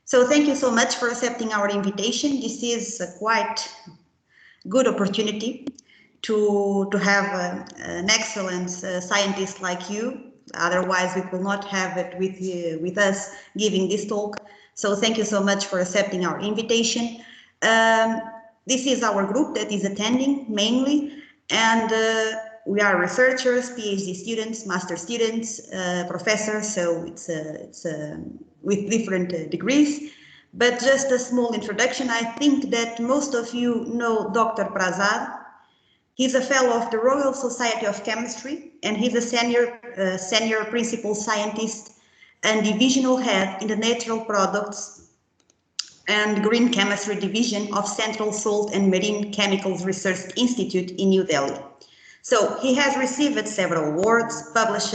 So thank you so much for accepting our invitation. This is a quite good opportunity to have an excellent scientist like you. Otherwise, we will not have it with us giving this talk. So thank you so much for accepting our invitation. This is our group that is attending mainly, and we are researchers, PhD students, master students, professors, so it's with different degrees. But just a small introduction, I think that most of you know Dr. Prasad. He's a fellow of the Royal Society of Chemistry, and he's a senior principal scientist and divisional head in the Natural Products and Green Chemistry Division of Central Salt and Marine Chemicals Research Institute in New Delhi. So he has received several awards, published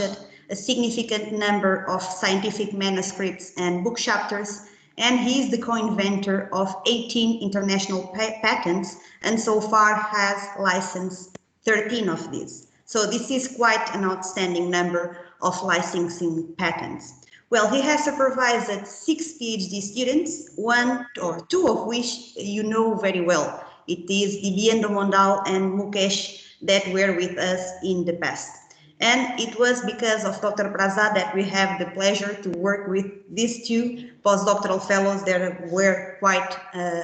a significant number of scientific manuscripts and book chapters, and he is the co-inventor of 18 international patents, and so far has licensed 13 of these. So this is quite an outstanding number of licensing patents. Well, he has supervised 6 PhD students, 1 or 2 of which you know very well. It is Dibiendo Mondal and Mukesh that were with us in the past. And it was because of Dr. Prasad that we have the pleasure to work with these 2 postdoctoral fellows that were quite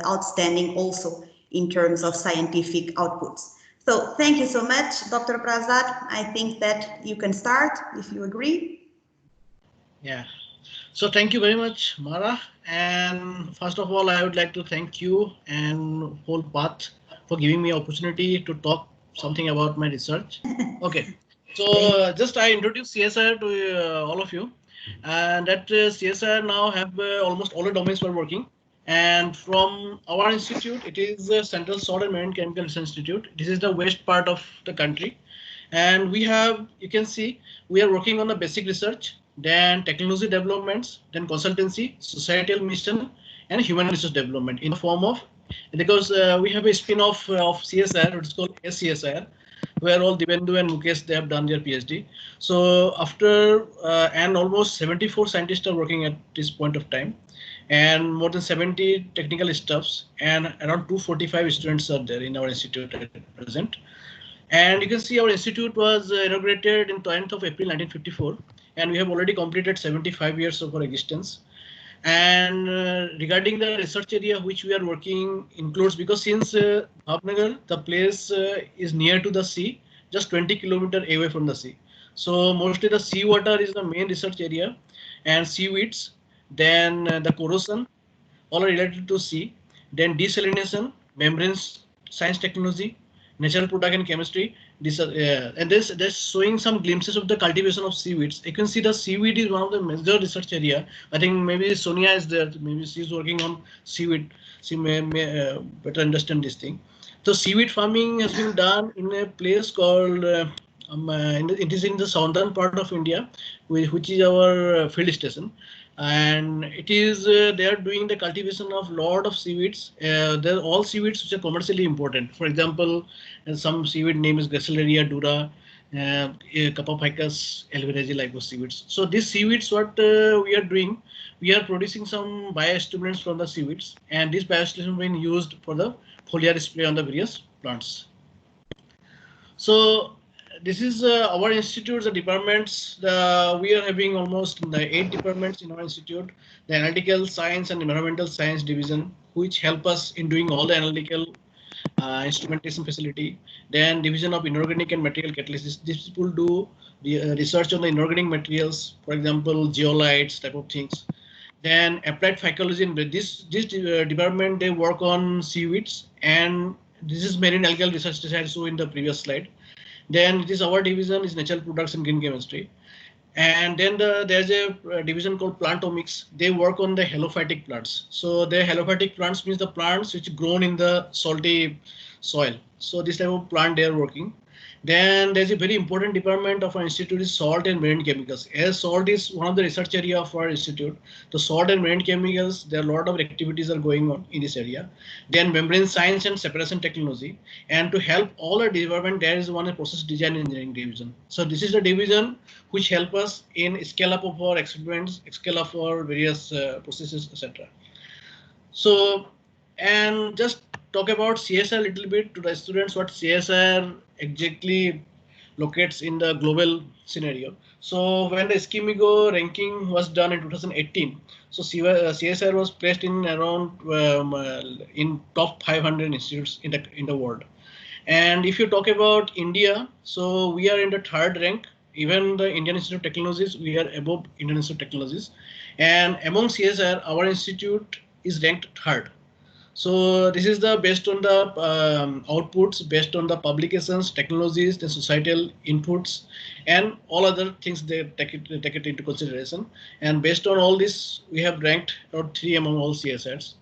outstanding also in terms of scientific outputs. So thank you so much, Dr. Prasad. I think that you can start if you agree. Yeah. So thank you very much, Mara. And first of all, I would like to thank you and whole PATH for giving me opportunity to talk something about my research. Okay. So just I introduce CSIR to all of you, and that CSIR now have almost all the domains we're working. And from our institute, it is Central Salt and Marine Chemical Research Institute. This is the west part of the country. And we have, you can see, we are working on the basic research, then technology developments, then consultancy, societal mission, and human resource development in the form of, because we have a spin-off of CSIR, which is called SCSIR, where all Dibendu and Mukesh, they have done their PhD. So after, and almost 74 scientists are working at this point of time, and more than 70 technical staffs, and around 245 students are there in our institute at present. And you can see our institute was inaugurated in 10th of April 1954, and we have already completed 75 years of our existence. And regarding the research area which we are working includes, because since Bhavnagar, the place is near to the sea, just 20 kilometers away from the sea. So mostly the seawater is the main research area, and seaweeds, then the corrosion, all are related to sea, then desalination, membranes, science technology, natural product and chemistry. This and this showing some glimpses of the cultivation of seaweeds. You can see the seaweed is one of the major research area. I think maybe Sonia is there. Maybe she's working on seaweed. She may better understand this thing. So seaweed farming has been done in a place called. It is in the southern part of India, which is our field station, and it is they are doing the cultivation of lot of seaweeds. They're all seaweeds which are commercially important. For example, some seaweed name is Gracilaria dura, Capophycus alvarezi, like those seaweeds. So these seaweeds, what we are doing, we are producing some biostimulants from the seaweeds, and these biostimulants being used for the foliar spray on the various plants. So this is our institutes, the departments. We are having almost 8 departments in our institute. The analytical science and environmental science division, which help us in doing all the analytical instrumentation facility. Then division of inorganic and material catalysis. These people do the research on the inorganic materials, for example, zeolites type of things. Then applied phycology. In this department, they work on seaweeds, and this is marine algal research that I saw in the previous slide. Then it is our division is natural products and green chemistry. And then there's a division called plantomics. They work on the halophytic plants. So the halophytic plants means the plants which grown in the salty soil. So this type of plant they are working. Then there's a very important department of our institute is salt and marine chemicals. As salt is one of the research area of our institute, the salt and marine chemicals, there are a lot of activities are going on in this area. Then membrane science and separation technology. And to help all our department, there is one process design engineering division. So this is the division which help us in scale up of our experiments, scale up our various processes, etc. So, and just talk about CSR a little bit to the students, what CSR exactly locates in the global scenario. So when the Schemigo ranking was done in 2018, so CSR was placed in around in top 500 institutes in the world. And if you talk about India, so we are in the third rank. Even the Indian Institute of Technologies, we are above Indian Institute of Technologies. And among CSR, our institute is ranked third. So this is the based on the outputs, based on the publications, technologies, the societal inputs, and all other things they take it into consideration. And based on all this, we have ranked around 3 among all CSRs.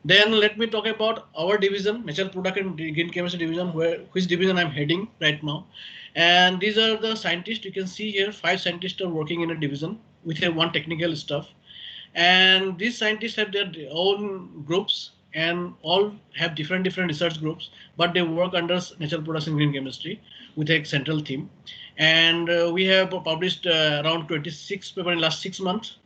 Then let me talk about our division, Natural Product and Green Chemistry division, which division I'm heading right now. And these are the scientists. You can see here 5 scientists are working in a division with a one technical staff. And these scientists have their own groups and all have different research groups, but they work under natural products and green chemistry with a central theme. And we have published around 26 papers in the last 6 months,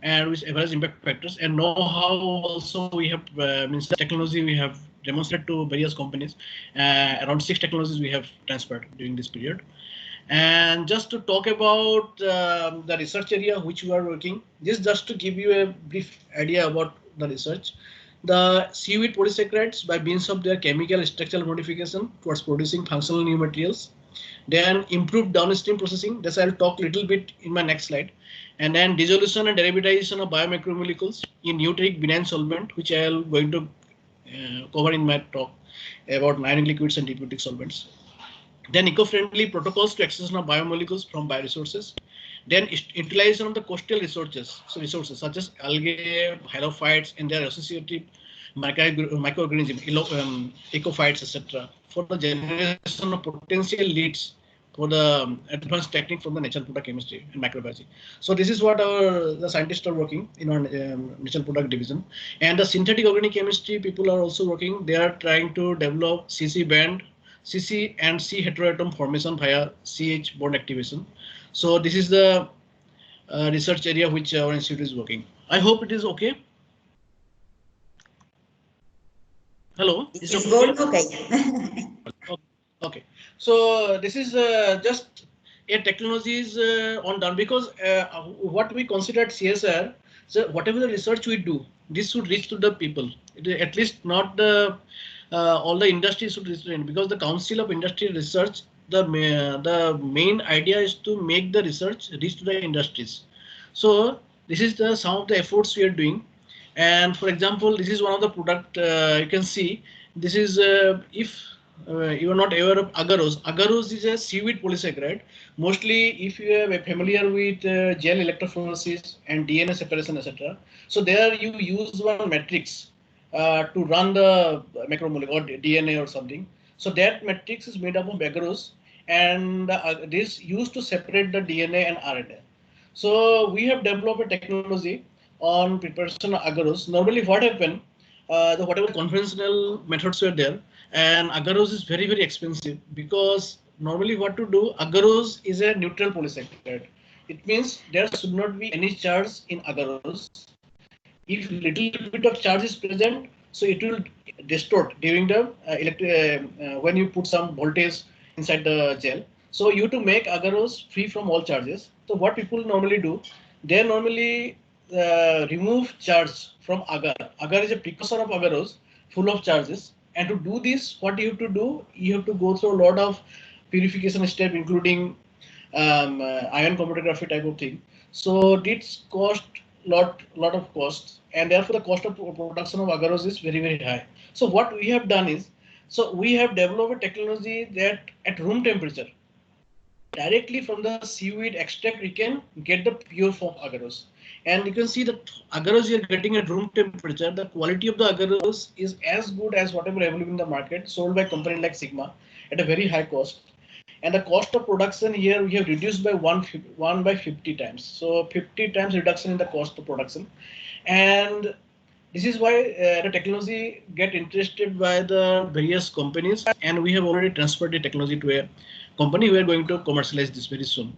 and with average impact factors and know-how also we have means technology we have demonstrated to various companies. Around 6 technologies we have transferred during this period. And just to talk about the research area which we are working, this just to give you a brief idea about the research. The seaweed polysaccharides by means of their chemical structural modification towards producing functional new materials. Then improved downstream processing, this I'll talk a little bit in my next slide. And then dissolution and derivatization of biomolecules in neutric benign solvent, which I'll going to cover in my talk about ionic liquids and deputic solvents. Then eco-friendly protocols to accession of biomolecules from bioresources. Then utilization of the coastal resources such as algae, halophytes, and their associated microorganisms, ecophytes, etc., for the generation of potential leads for the advanced technique from the natural product chemistry and microbiology. So this is what the scientists are working in our natural product division. And the synthetic organic chemistry people are also working. They are trying to develop CC and C heteroatom formation via CH bond activation. So this is the research area which our institute is working. I hope it is okay. Hello. It is good. Okay. Okay. So this is just a technologies on done because what we considered CSR. So whatever the research we do, this should reach to the people. At least not the all the industries should reach to, because the Council of Industry Research, the main idea is to make the research reach to the industries. So this is the some of the efforts we are doing. And for example, this is one of the product you can see. This is if you are not aware of agarose. Agarose is a seaweed polysaccharide. Mostly, if you are familiar with gel electrophoresis and DNA separation, etc. So there you use one matrix to run the macromolecule or DNA or something. So that matrix is made up of agarose, and this used to separate the DNA and RNA. So we have developed a technology on preparation of agarose. Normally, what happened? The whatever conventional methods were there, and agarose is very expensive, because normally what to do, agarose is a neutral polysaccharide. It means there should not be any charge in agarose. If little bit of charge is present, so it will distort during the when you put some voltage inside the gel. So you have to make agarose free from all charges. So what people normally do, they normally remove charge from agar. Agar is a precursor of agarose, full of charges. And to do this, what you have to do, you have to go through a lot of purification step, including ion chromatography type of thing. So this cost lot of costs, and therefore the cost of production of agarose is very high. So what we have done is, so we have developed a technology that at room temperature, directly from the seaweed extract, we can get the pure form agarose. And you can see that agarose you are getting at room temperature. The quality of the agarose is as good as whatever available in the market, sold by company like Sigma at a very high cost. And the cost of production here we have reduced by 1 by 50 times. So 50 times reduction in the cost of production. And this is why the technology get interested by the various companies, and we have already transferred the technology to a company. We are going to commercialize this very soon.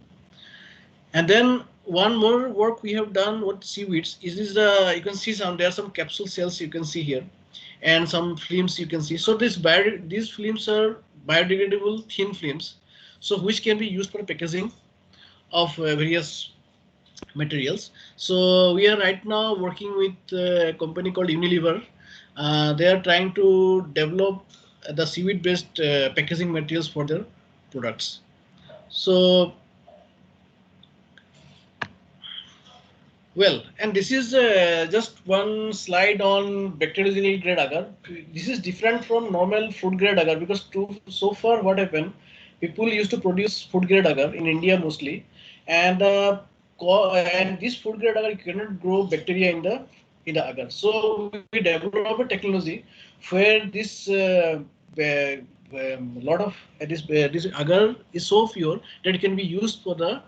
And then one more work we have done with seaweeds is you can see there are some capsule cells you can see here, and some films you can see. So these films are biodegradable thin films, so which can be used for packaging of various materials. So we are right now working with a company called Unilever. They are trying to develop the seaweed based packaging materials for their products. So well, and this is just one slide on bacteriogenic grade agar. This is different from normal food grade agar because so far what happened, people used to produce food grade agar in India mostly, and and this food grade agar you cannot grow bacteria in the agar. So we developed a technology where this lot of this agar is so pure that it can be used for the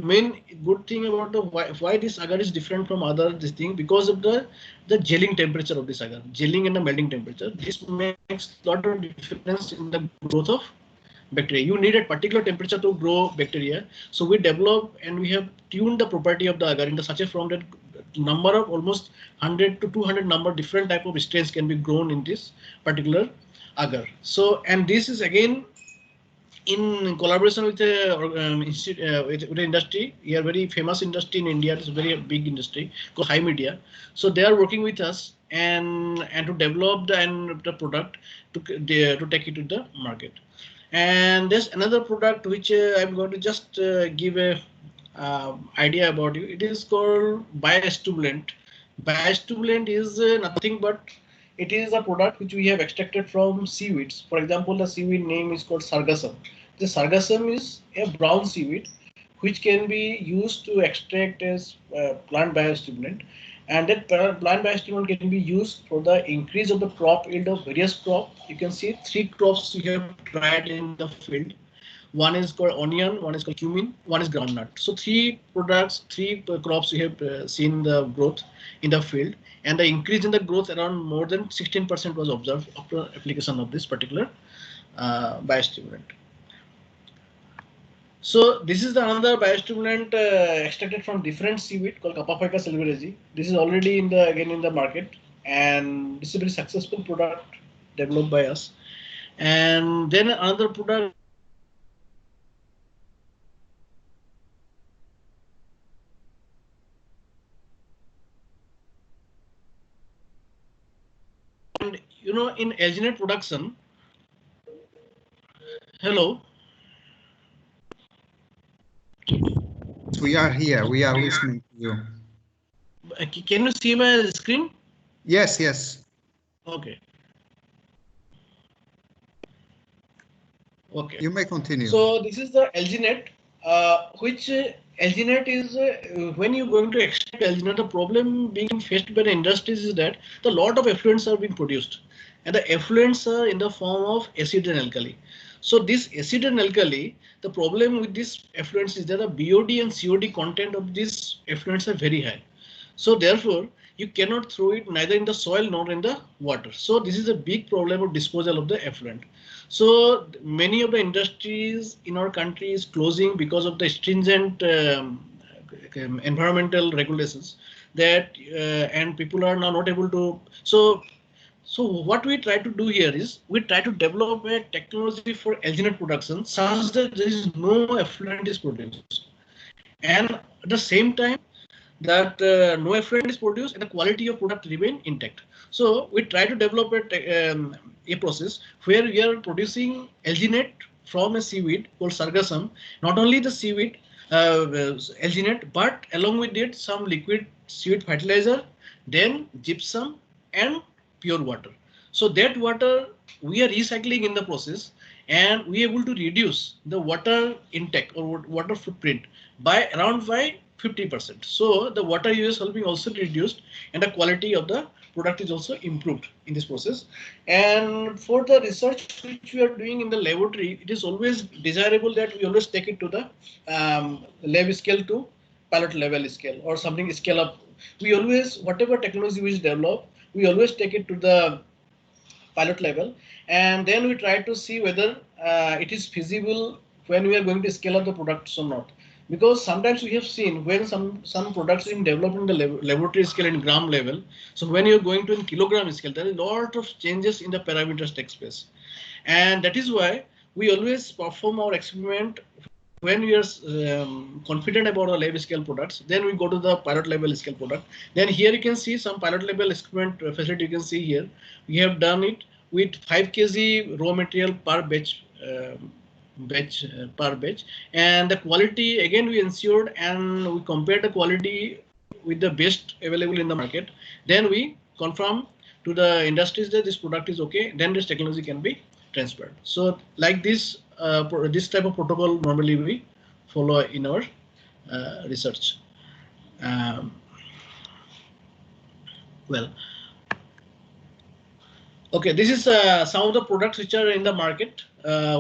main good thing about the why this agar is different from other this thing, because of the gelling temperature of this agar, gelling and the melting temperature. This makes a lot of difference in the growth of bacteria. You need a particular temperature to grow bacteria. So we develop and we have tuned the property of the agar in such a form that number of almost 100 to 200 number different type of strains can be grown in this particular agar. So, and this is again in collaboration with the with the industry. We are very famous industry in India. It's a very big industry called High Media. So they are working with us and to develop the product to take it to the market. And there's another product which I'm going to just give a idea about you. It is called biostimulant. Biostimulant is nothing but it is a product which we have extracted from seaweeds. For example, the seaweed name is called sargassum. The sargassum is a brown seaweed which can be used to extract as plant biostimulant, and that plant biostimulant can be used for the increase of the crop yield of various crops. You can see 3 crops we have tried in the field. One is called onion, one is called cumin, one is groundnut. So 3 products, 3 crops we have seen the growth in the field, and the increase in the growth around more than 16% was observed after application of this particular biostimulant. So this is the another biostimulant extracted from different seaweed called Kapaphyca silverigi. This is already again in the market, and this is a very successful product developed by us. And then another product. And in alginate production. Hello. We are here. We are listening to you. Can you see my screen? Yes, yes. Okay. Okay. You may continue. So this is the alginate, which alginate is when you're going to extract alginate, the problem being faced by the industries is that the lot of effluents are being produced, and the effluents are in the form of acid and alkali. So this acid and alkali, the problem with these effluents is that the BOD and COD content of these effluents are very high. So therefore, you cannot throw it neither in the soil nor in the water. So this is a big problem of disposal of the effluent. So many of the industries in our country is closing because of the stringent environmental regulations that and people are now not able to. So what we try to do here is we try to develop a technology for alginate production such that there is no effluent is produced, and at the same time that no effluent is produced and the quality of product remain intact. So we try to develop a process where we are producing alginate from a seaweed called sargassum. Not only the seaweed alginate, but along with it some liquid seaweed fertilizer, then gypsum and pure water. So that water we are recycling in the process, and we are able to reduce the water intake or water footprint by around 50%. So the water use will be also reduced and the quality of the product is also improved in this process. And for the research which we are doing in the laboratory, it is always desirable that we always take it to the lab scale to pilot level scale or something scale up. We always, whatever technology we develop, we always take it to the pilot level, and then we try to see whether it is feasible when we are going to scale up the products or not. Because sometimes we have seen when some products in developed in the laboratory scale in gram level, so when you are going to in kilogram scale, there is a lot of changes in the parameters takes place, and that is why we always perform our experiment when we are confident about the lab scale products. Then we go to the pilot level scale product. Then here you can see some pilot level experiment facility. You can see here we have done it with 5 kg raw material per batch, and the quality again we ensured, and we compared the quality with the best available in the market. Then we confirm to the industries that this product is okay, then this technology can be transferred. So like this this type of protocol normally we follow in our research. Um, well, okay, this is some of the products which are in the market,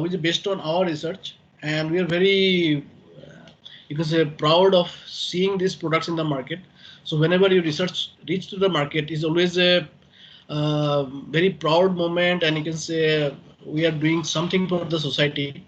which is based on our research, and we are very, you can say, proud of seeing these products in the market. So whenever your research reach to the market, is always a very proud moment, and you can say we are doing something for the society,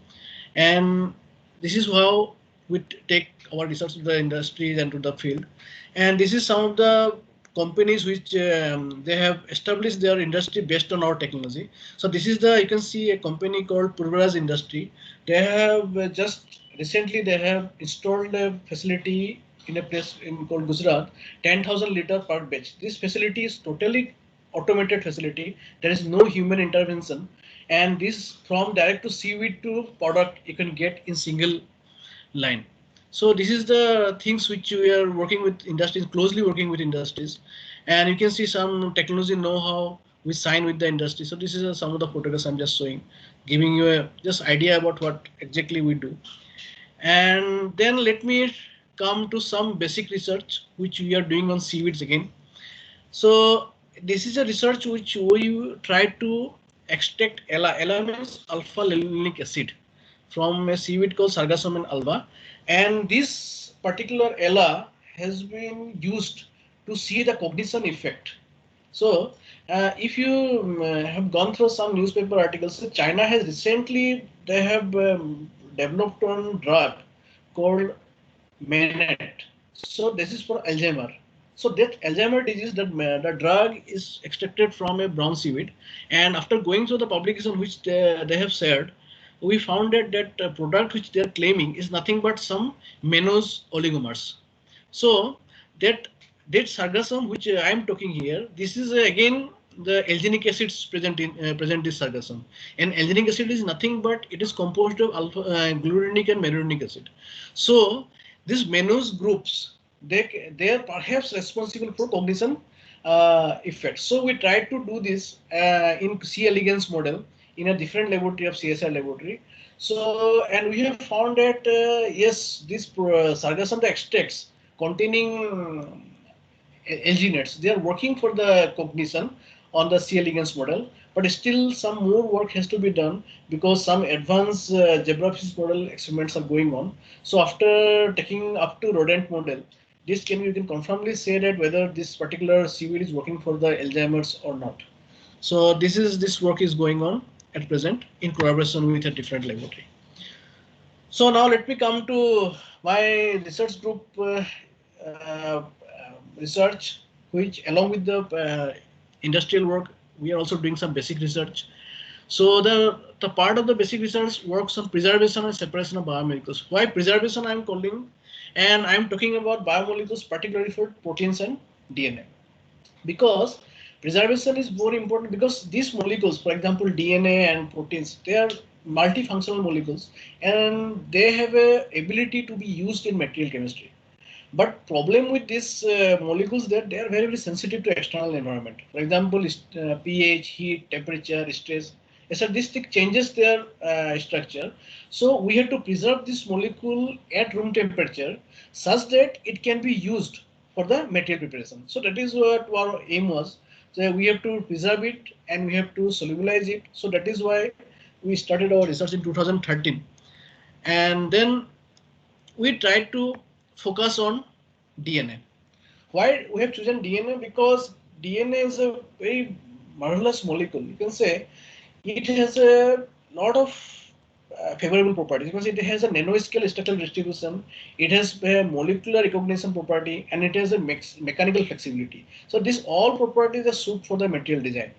and this is how we take our research to the industries and to the field. And this is some of the companies which they have established their industry based on our technology. So this is the, you can see a company called Purvaraj Industry. They have just recently they have installed a facility in a place in called Gujarat, 10,000 liter per batch. This facility is totally automated facility. There is no human intervention, and this from direct to seaweed to product you can get in single line. So this is the things which we are working with industries, closely working with industries, and you can see some technology know-how we sign with the industry. So this is some of the photographs I'm just showing, giving you a just idea about what exactly we do. And then let me come to some basic research which we are doing on seaweeds again. So this is a research which we try to extract ELA. ELA means alpha linolenic acid from a seaweed called Sargassum alba, and this particular ELA has been used to see the cognition effect. So if you have gone through some newspaper articles, so China has recently they have developed one drug called Menet. So this is for Alzheimer. So that Alzheimer disease, that the drug is extracted from a brown seaweed, and after going through the publication which they have shared, we found that product which they are claiming is nothing but some mannose oligomers. So that sargassum which I am talking here, this is again the alginic acids present in this sargassum, and alginic acid is nothing but it is composed of alpha glurinic and marinic acid. So these mannose groups, they are perhaps responsible for cognition effects. So we tried to do this in C. elegans model in a different laboratory of CSR laboratory. So and we have found that yes, this sargassum the extracts containing alginates, they are working for the cognition on the C. elegans model, but still some more work has to be done because some advanced zebrafish model experiments are going on. So after taking up to rodent model, this can you can confirmly say that whether this particular seaweed is working for the Alzheimer's or not. So this work is going on at present in collaboration with a different laboratory. So now let me come to my research group research, which along with the industrial work, we are also doing some basic research. So the part of the basic research works on preservation and separation of biomolecules. Why preservation I am calling, and I am talking about biomolecules particularly for proteins and DNA. Because preservation is more important because these molecules, for example, DNA and proteins, they are multifunctional molecules and they have a ability to be used in material chemistry. But problem with these molecules that they are very, very sensitive to external environment. For example, pH, heat, temperature, stress. So this thing changes their structure. So we have to preserve this molecule at room temperature such that it can be used for the material preparation. So that is what our aim was. So we have to preserve it and we have to solubilize it. So that is why we started our research in 2013. And then we tried to focus on DNA. Why we have chosen DNA? Because DNA is a very marvelous molecule. You can say it has a lot of favorable properties because it has a nanoscale structural distribution, it has a molecular recognition property, and it has a mechanical flexibility. So these all properties are suited for the material design.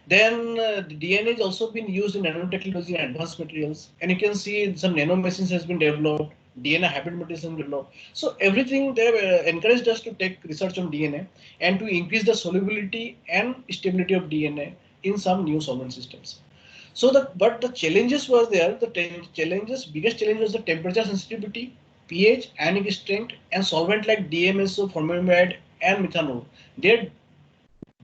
Then the DNA has also been used in nanotechnology and advanced materials, and you can see some nanomachines has been developed, DNA hybrid materials have been developed. So everything they encouraged us to take research on DNA and to increase the solubility and stability of DNA in some new solvent systems. So but the challenges was there. The biggest challenge was the temperature sensitivity, pH, ionic strength, and solvent like DMSO, formaldehyde, and methanol. They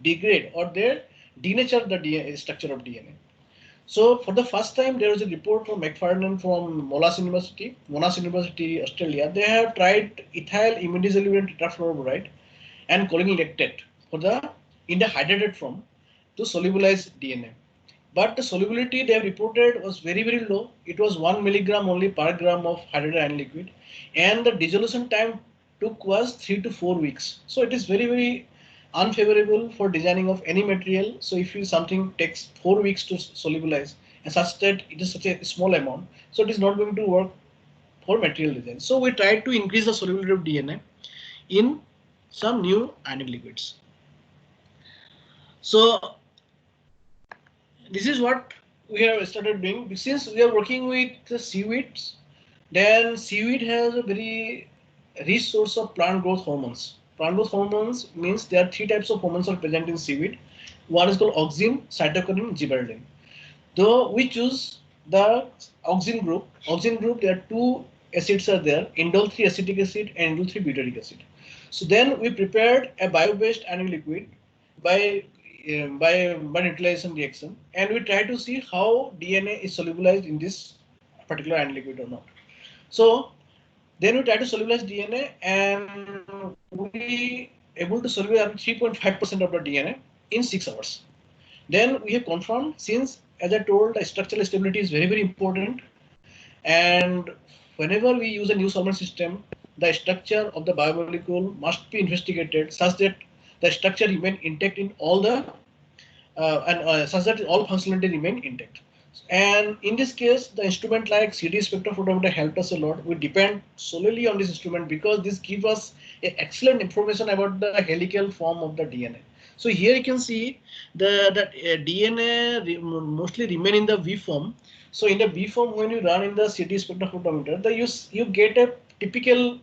degrade or they denature the DNA, structure of DNA. So for the first time, there was a report from McFarlane from Monash University, Australia. They have tried ethyl imidazolute tetrafluoride and choline lactate for the in the hydrated form to solubilize DNA. But the solubility they have reported was very, very low. It was 1 milligram only per gram of hydrated ion liquid, and the dissolution time took was 3 to 4 weeks. So it is very, very unfavorable for designing of any material. So if you something takes 4 weeks to solubilize, and such that it is such a small amount, so it is not going to work for material design. So we tried to increase the solubility of DNA in some new ionic liquids. So this is what we have started doing. Since we are working with the seaweeds, then seaweed has a very rich source of plant growth hormones. Plant growth hormones means there are three types of hormones are present in seaweed. One is called auxin, cytokinin, gibberellin. Though we choose the auxin group, there are two acids are there, indole 3 acetic acid and indole 3 butyric acid. So then we prepared a bio-based ionic liquid by by neutralization reaction, and we try to see how DNA is solubilized in this particular ionic liquid or not. So then we try to solubilize DNA, and we able to solubilize up to 3.5% of the DNA in 6 hours. Then we have confirmed, since as I told, the structural stability is very, very important, and whenever we use a new solvent system, the structure of the biomolecule must be investigated such that the structure remain intact in all the such that all functionality remain intact. And in this case, the instrument like CD spectrophotometer helped us a lot. We depend solely on this instrument because this gives us excellent information about the helical form of the DNA. So here you can see that DNA mostly remain in the V form. So in the V form, when you run in the CD spectrophotometer, you get a typical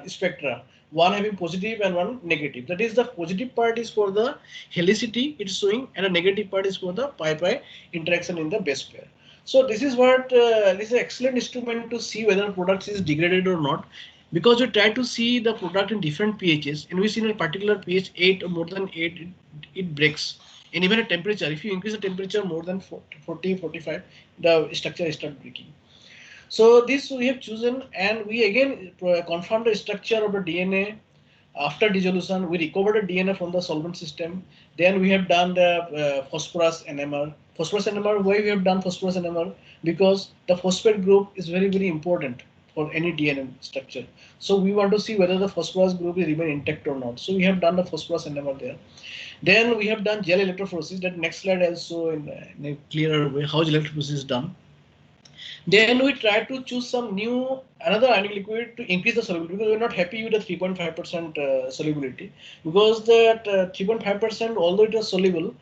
spectra, one having positive and one negative. That is, the positive part is for the helicity it's showing, and the negative part is for the pi-pi interaction in the base pair. So this is what this is an excellent instrument to see whether product is degraded or not, because we try to see the product in different pHs, and we see in a particular pH 8 or more than 8 it breaks. And even a temperature, if you increase the temperature more than 40, 45, the structure start breaking. So this we have chosen, and we again confirm the structure of the DNA after dissolution. We recovered the DNA from the solvent system. Then we have done the phosphorus NMR. Phosphorus NMR, why we have done phosphorus NMR? Because the phosphate group is very, very important for any DNA structure. So we want to see whether the phosphorus group will remain intact or not. So we have done the phosphorus NMR there. Then we have done gel electrophoresis. That next slide also in a clearer way how gel electrophoresis is done. Then we try to choose some new another ionic liquid to increase the solubility, because we're not happy with the 3.5% solubility, because that 3.5%, although it was soluble,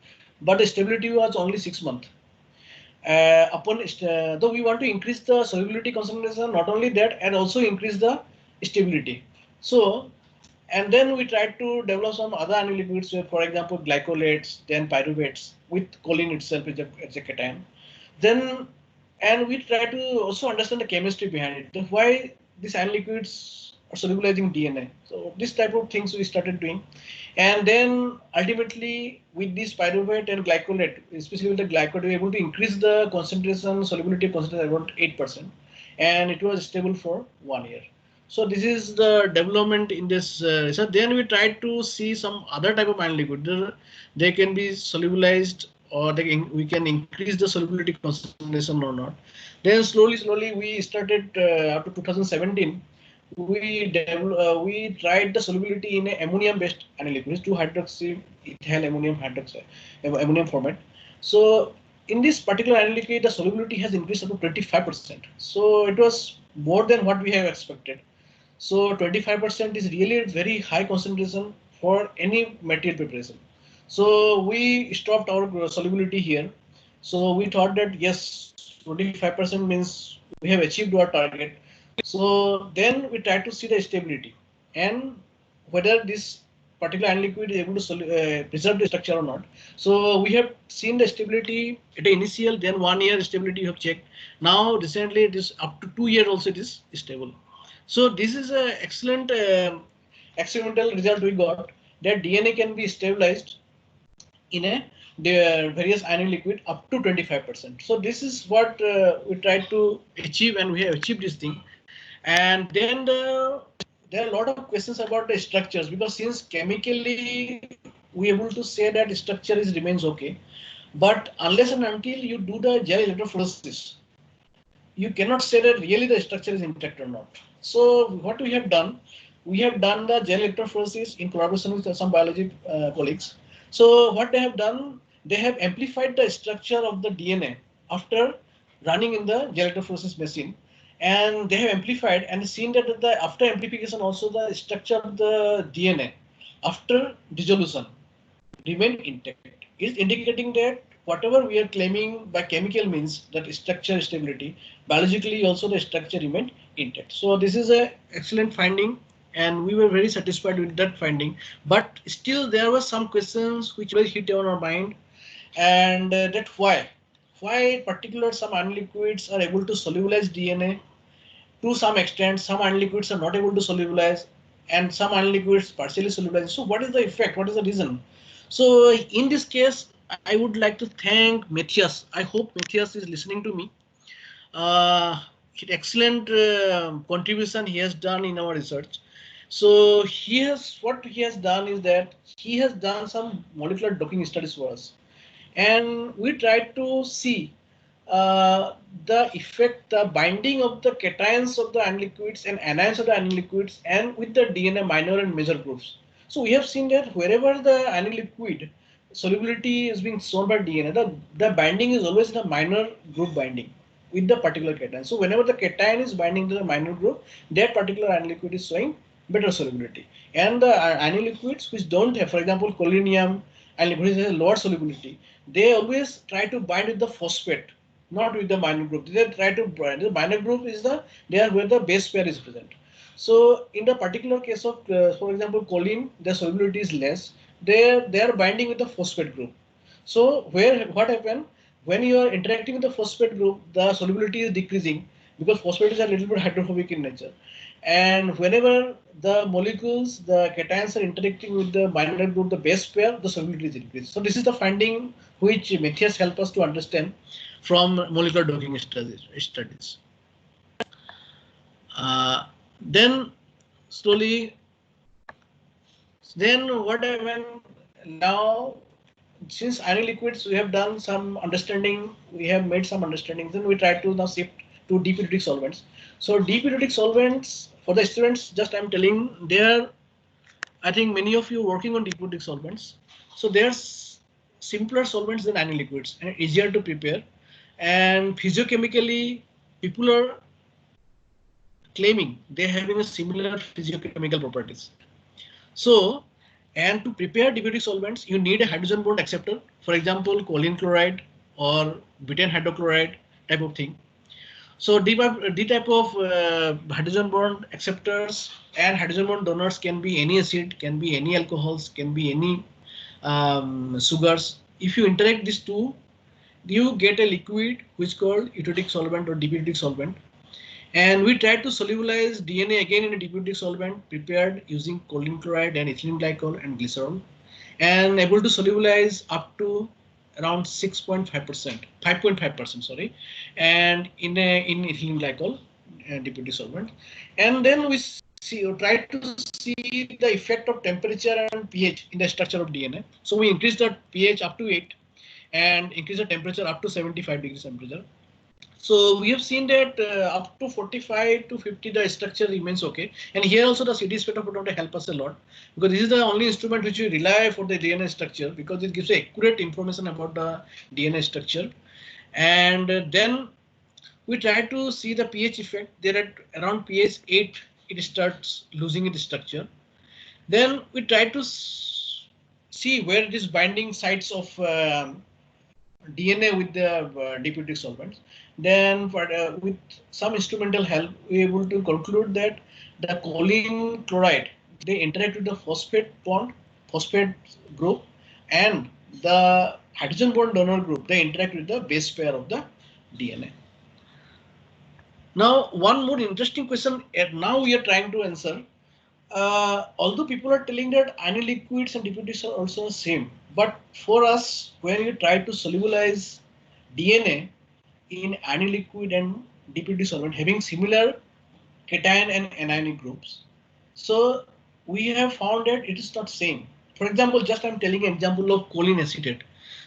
but the stability was only 6 months. Though we want to increase the solubility concentration, not only that, and also increase the stability. So, and then we tried to develop some other ionic liquids, for example, glycolates, then pyruvates with choline itself as a cation. Then, and we try to also understand the chemistry behind it, why these ion liquids are solubilizing DNA. So this type of things we started doing. And then ultimately with this pyruvate and glycolate, especially with the glycolate, we were able to increase the concentration, solubility concentration about 8%. And it was stable for 1 year. So this is the development in this research. Then we tried to see some other type of ion liquid. They can be solubilized, or we can increase the solubility concentration or not. Then slowly we started up to 2017. We tried the solubility in a ammonium-based ion liquid, 2-hydroxy ethyl ammonium hydroxide, ammonium format. So in this particular ion liquid, the solubility has increased up to 25%. So it was more than what we have expected. So 25% is really a very high concentration for any material preparation. So we stopped our solubility here. So we thought that yes, 25% means we have achieved our target. So then we tried to see the stability and whether this particular ion liquid is able to preserve the structure or not. So we have seen the stability at the initial, then 1 year stability we have checked. Now recently it is up to 2 years also it is stable. So this is an excellent experimental result we got, that DNA can be stabilized in a various ion liquid up to 25%. So this is what we tried to achieve, and we have achieved this thing. And then there are a lot of questions about the structures, because since chemically we able to say that structure is remains okay, but unless and until you do the gel electrophoresis, you cannot say that really the structure is intact or not. So what we have done the gel electrophoresis in collaboration with some biology colleagues. So what they have done, they have amplified the structure of the DNA after running in the gel electrophoresis machine, and they have amplified and seen that after amplification also the structure of the DNA after dissolution remain intact. Is indicating that whatever we are claiming by chemical means, that structure stability, biologically also the structure remained intact. So this is a excellent finding, and we were very satisfied with that finding. But still there were some questions which were hit on our mind, and that why particular some ion liquids are able to solubilize DNA to some extent, some ion liquids are not able to solubilize, and some ion liquids partially solubilize. So what is the effect? What is the reason? So in this case, I would like to thank Matthias. I hope Matthias is listening to me. Uh, Excellent contribution he has done in our research. So what he has done is that he has done some molecular docking studies for us, and we tried to see the effect, the binding of the cations of the ion liquids and anions of the ion liquids, and with the DNA minor and major groups. So we have seen that wherever the ion liquid solubility is being shown by DNA, the binding is always the minor group binding with the particular cation. So whenever the cation is binding to the minor group, that particular ion liquid is showing better solubility. And the ion liquids which don't have, for example, collinium and liquid has a lower solubility, they always try to bind with the phosphate, not with the minor group. They try to bind. The minor group is where the base pair is present. So in the particular case of, for example, choline, the solubility is less. They are binding with the phosphate group. So what happens when you are interacting with the phosphate group, the solubility is decreasing because phosphate is a little bit hydrophobic in nature. And whenever the molecules, the cations are interacting with the minor group, the base pair, the solubility is increased. So this is the finding which Matthias helped us to understand from molecular docking studies. Then slowly, then what happened now? Since ion liquids, we have done some understanding, we have made some understanding. Then we try to now shift to diperiodic solvents. So diperiodic solvents for the students, just I'm telling, there, I think many of you are working on diperiodic solvents. So there's simpler solvents than ion liquids and easier to prepare. And physiochemically, people are claiming they're having a similar physiochemical properties. So, and to prepare diperiodic solvents, you need a hydrogen bond acceptor, for example, choline chloride or butane hydrochloride type of thing. So the type of hydrogen bond acceptors and hydrogen bond donors can be any acid, can be any alcohols, can be any sugars. If you interact these two, you get a liquid which is called eutectic solvent or diperiodic solvent. And we tried to solubilize DNA again in a diperiodic solvent prepared using choline chloride and ethylene glycol and glycerol, and able to solubilize up to around 6.5%, 5.5%, sorry, and in ethylene glycol, deputy solvent, and then we try to see the effect of temperature and pH in the structure of DNA. So we increase the pH up to 8 and increase the temperature up to 75 degrees temperature. So we have seen that up to 45 to 50 the structure remains okay, and here also the CD spectrophotometer help us a lot, because this is the only instrument which we rely for the DNA structure, because it gives accurate information about the DNA structure. And then we try to see the pH effect. There at around pH 8 it starts losing its structure. Then we try to see where it is binding sites of DNA with the deputy solvents. Then with some instrumental help, we are able to conclude that the choline chloride, they interact with the phosphate bond, phosphate group, and the hydrogen bond donor group, they interact with the base pair of the DNA. Now, one more interesting question now we are trying to answer. Although people are telling that ionic liquids and deputies are also the same, but for us, when you try to solubilize DNA in ionic liquid and deputy solvent having similar cation and anionic groups, so we have found that it is not same. For example, just I'm telling an example of choline acetate.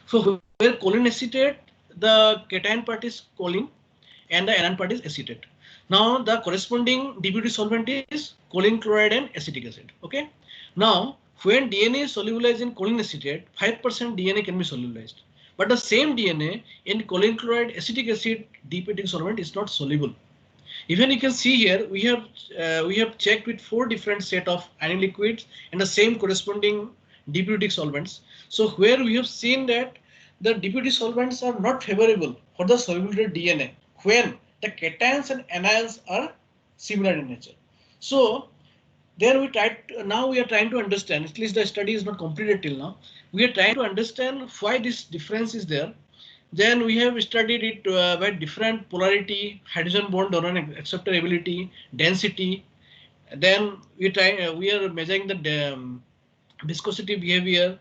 So where choline acetate, the cation part is choline and the anion part is acetate. Now the corresponding deputy solvent is choline chloride and acetic acid. Okay. Now when DNA is solubilized in choline acetate, 5% DNA can be solubilized. But the same DNA in choline chloride acetic acid deputy solvent is not soluble. Even you can see here we have checked with 4 different set of ionic liquids and the same corresponding deputy solvents. So where we have seen that the deputy solvents are not favorable for the solubility of DNA when the cations and anions are similar in nature. So there we now we are trying to understand, at least the study is not completed till now. We are trying to understand why this difference is there. Then we have studied it by different polarity, hydrogen bond donor acceptor ability, density. Then we are measuring the viscosity behavior.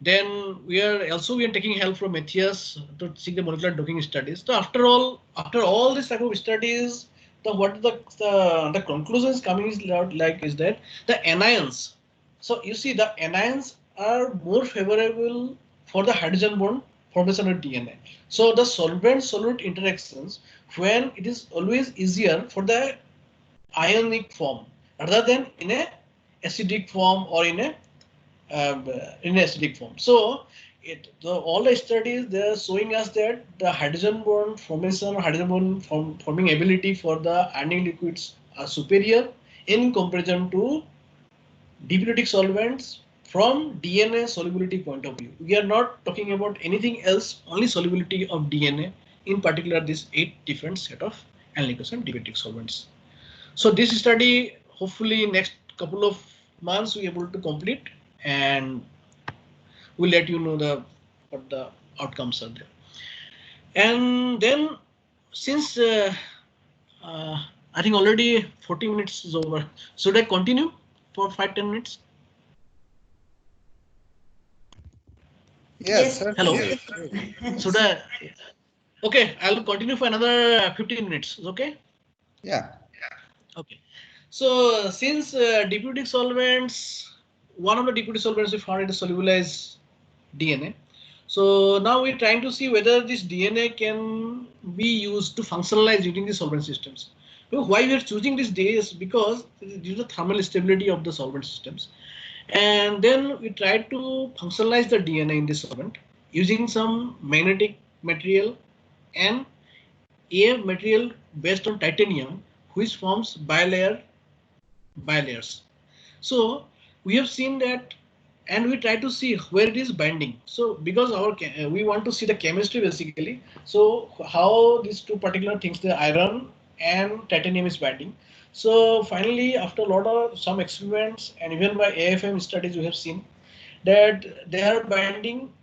Then we are taking help from Matthias to see the molecular docking studies. So after all this type of studies, the conclusions coming is that the anions. So you see the anions are more favorable for the hydrogen bond formation of DNA. So the solvent-solute interactions, when it is always easier for the ionic form rather than in a acidic form or in a acidic form. So all the studies, they are showing us that the hydrogen bond formation or hydrogen bond forming ability for the ionic liquids are superior in comparison to deputic solvents from DNA solubility point of view. We are not talking about anything else, only solubility of DNA, in particular this 8 different set of ionic and deputic solvents. So this study, hopefully next couple of months we are able to complete, and we'll let you know what the outcomes are there. And then since I think already 40 minutes is over, should I continue for 5-10 minutes? Yes, sir. Hello. Yes. Should I? Okay, I'll continue for another 15 minutes. Okay. Yeah. Okay. So since deputy solvents, one of the deputy solvents we found is solubilized DNA. So now we're trying to see whether this DNA can be used to functionalize using the solvent systems. Why we are choosing this day is because due to the thermal stability of the solvent systems. And then we tried to functionalize the DNA in the solvent using some magnetic material and a material based on titanium, which forms bilayers. So we have seen that, and we try to see where it is binding. So because we want to see the chemistry basically. So how these two particular things, the iron and titanium, is binding. So finally, after a lot of some experiments and even by AFM studies, we have seen that they are binding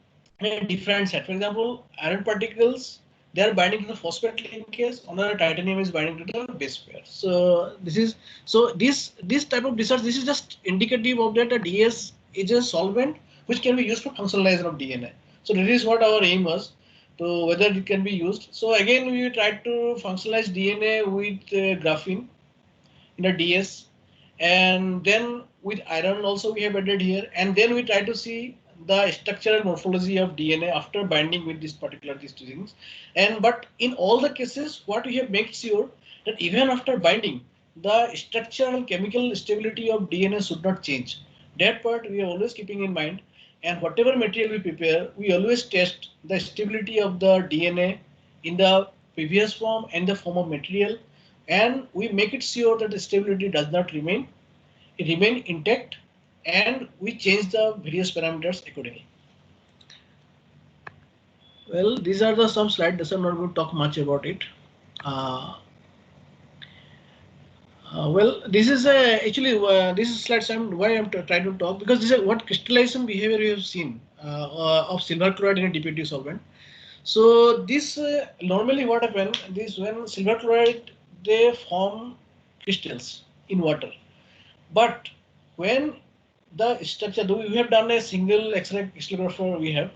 in a different set. For example, iron particles, they are binding to the phosphate linkage, another titanium is binding to the base pair. So this type of research, this is just indicative of that the DS is a solvent which can be used for functionalization of DNA. So this is what our aim was. So whether it can be used. So again, we tried to functionalize DNA with graphene in a DS, and then with iron also we have added here, and then we try to see the structural morphology of DNA after binding with these two things. And but in all the cases, what we have made sure that even after binding, the structural chemical stability of DNA should not change. That part we are always keeping in mind. And whatever material we prepare, we always test the stability of the DNA in the previous form and the form of material, and we make it sure that the stability does not remain, it remain intact, and we change the various parameters accordingly. Well, these are the some slides. I'm not going to talk much about it. Uh, well, this is actually this is slides. Why I'm trying to talk, because this is what crystallization behavior we have seen of silver chloride in a DPT solvent. So this normally what happens, this when silver chloride, they form crystals in water. But when the structure, though we have done a single X-ray crystallographer, we have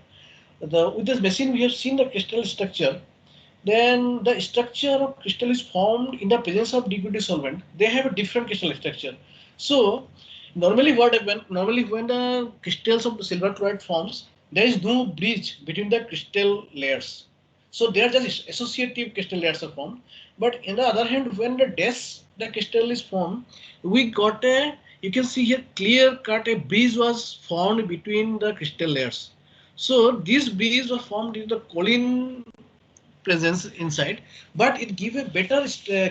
with this machine we have seen the crystal structure. Then the structure of crystal is formed in the presence of DPT solvent. They have a different crystal structure. So normally what happens? Normally when the crystals of the silver chloride forms, there is no bridge between the crystal layers. So they are just associative crystal layers are formed. But in the other hand, when the crystal is formed, we got a, you can see here clear cut a bridge was formed between the crystal layers. So this bridge was formed in the choline presence inside, but it gives a better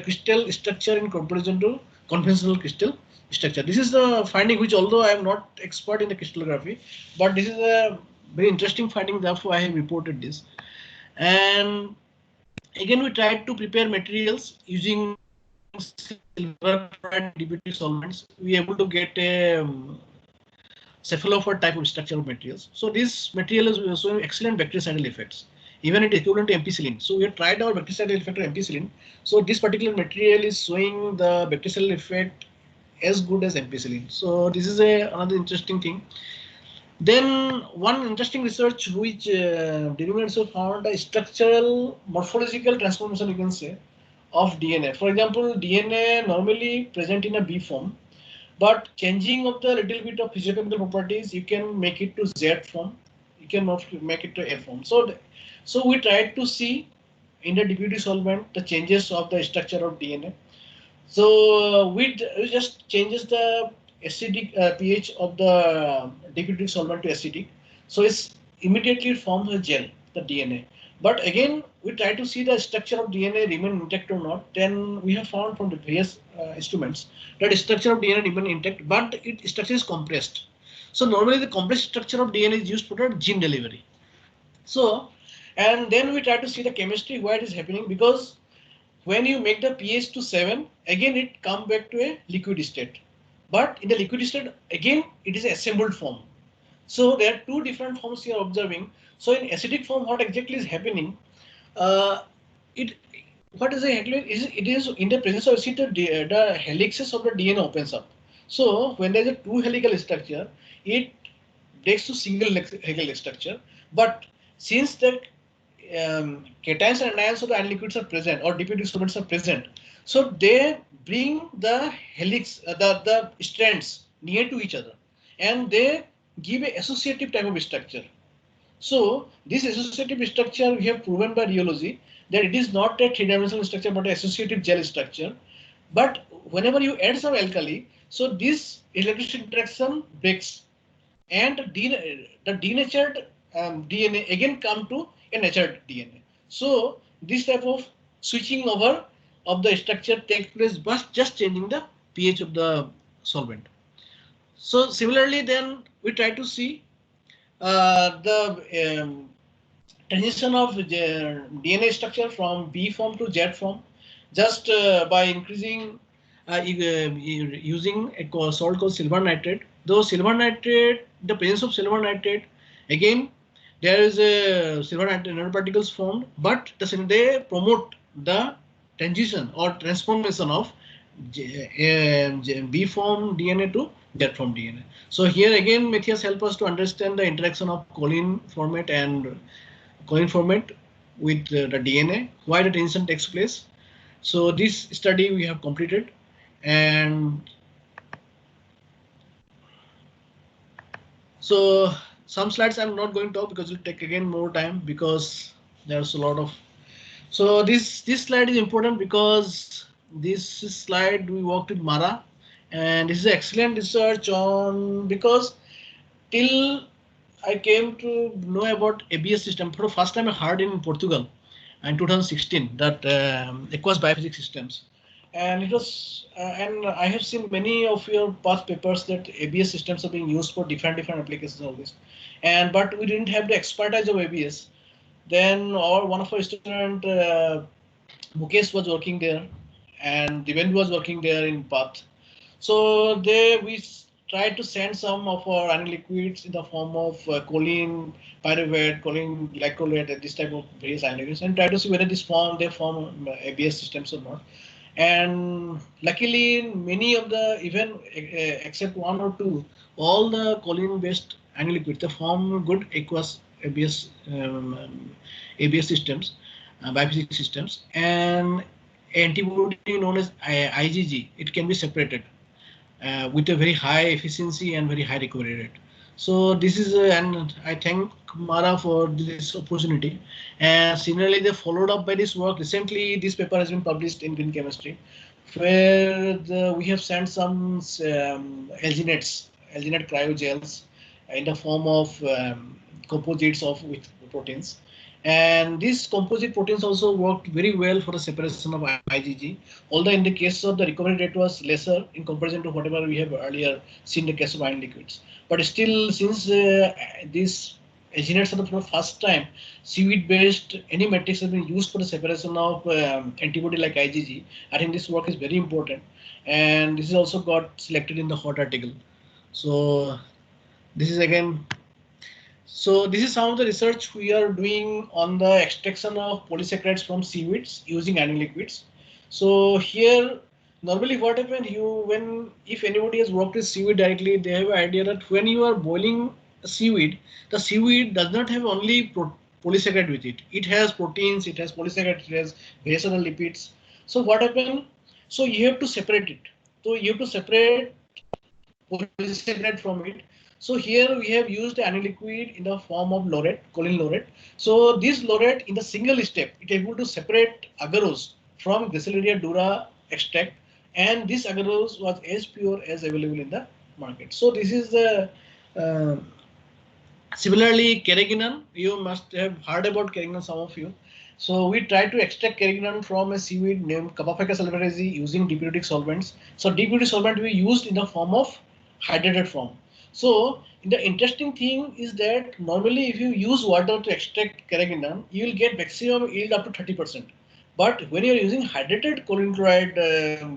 crystal structure in comparison to conventional crystal structure. This is the finding which, although I am not expert in the crystallography, but this is a very interesting finding, therefore I have reported this. And again, we tried to prepare materials using silver chloride DPT solvents. We are able to get a cephalopod type of structure of materials. So this material is showing excellent bactericidal effects, even it is equivalent to ampicillin. So we have tried our bactericidal effect of ampicillin. So this particular material is showing the bactericidal effect as good as ampicillin. So this is another interesting thing. Then one interesting research which also found a structural morphological transformation, you can say, of DNA. For example, DNA normally present in a B form, but changing of the little bit of physiochemical properties, you can make it to Z form, you can make it to A form. So we tried to see in the DPT solvent the changes of the structure of DNA. So we just changes the acidic pH of the DPT solvent to acidic. So it's immediately forms a gel, the DNA. But again, we try to see the structure of DNA remain intact or not. Then we have found from the various instruments that the structure of DNA remain intact, but its structure is compressed. So normally the compressed structure of DNA is used for gene delivery. So, and then we try to see the chemistry why it is happening, because when you make the pH to 7, again it come back to a liquid state. But in the liquid state, again it is assembled form. So there are two different forms you are observing. So in acidic form, what exactly is happening? Uh, it what is exactly it is in the presence of acid, the helixes of the DNA opens up. So when there is a two helical structure, it takes to single helical structure. But since the cations and anions of the ion liquids are present, or DPT solvents are present, so they bring the helix, the strands near to each other, and they give a associative type of structure. So this associative structure we have proven by rheology that it is not a three-dimensional structure but an associative gel structure. But whenever you add some alkali, so this electric interaction breaks, and the denatured DNA again come to a natured DNA. So this type of switching over of the structure takes place by just changing the pH of the solvent. So similarly, then we try to see the transition of DNA structure from B form to Z form, just by increasing using a salt called silver nitrate. Though silver nitrate, the presence of silver nitrate, again there is a silver nitrate nanoparticles formed, but they promote the transition or transformation of B form DNA to Z form DNA. So here again, Matthias help us to understand the interaction of choline format and choline format with the DNA, why the transition takes place. So this study we have completed, and so some slides I'm not going to talk because it will take again more time because there's a lot of. So this slide is important because this slide we worked with Mara, and this is excellent research on because till I came to know about ABS system for the first time I heard in Portugal in 2016 that aqueous biophysics systems, and it was and I have seen many of your past papers that ABS systems are being used for different applications of this, and but we didn't have the expertise of ABS. Then or one of our student Mukesh was working there, and Divendu was working there in Path. So tried to send some of our liquids in the form of choline pyruvate, choline glycolate, and this type of various liquids, and try to see whether they form ABS systems or not. And luckily, many of the even except one or two, all the choline-based liquids they form good aqueous ABS systems, biophysics systems, and antibody known as IgG. It can be separated with a very high efficiency and very high recovery rate. So this is, and I thank Mara for this opportunity. And similarly, they followed up by this work. Recently, this paper has been published in Green Chemistry, where we have sent some alginate cryogels in the form of composites of with proteins. And these composite proteins also worked very well for the separation of IgG, although in the case of the recovery rate was lesser in comparison to whatever we have earlier seen in the case of iron liquids. But still, since these agents are for the first time, seaweed-based any matrix has been used for the separation of antibody like IgG. I think this work is very important, and this is also got selected in the hot article. So this is again. So this is some of the research we are doing on the extraction of polysaccharides from seaweeds using iron liquids. So here, normally what happens, if anybody has worked with seaweed directly, they have an idea that when you are boiling a seaweed, the seaweed does not have only polysaccharide with it. It has proteins, it has polysaccharides, it has various other lipids. So what happens? So you have to separate it. So you have to separate polysaccharide from it. So here we have used an liquid in the form of laureth, choline laureth. So this laureth in the single step, it is able to separate agarose from Gracilaria dura extract, and this agarose was as pure as available in the market. So this is the similarly carrageenan. You must have heard about carrageenan, some of you. So we try to extract carrageenan from a seaweed named Capophaga salvaraceae using depuritic solvents. So depuritic solvent we used in the form of hydrated form. So the interesting thing is that normally if you use water to extract carrageenan, you will get maximum yield up to 30%. But when you are using hydrated choline chloride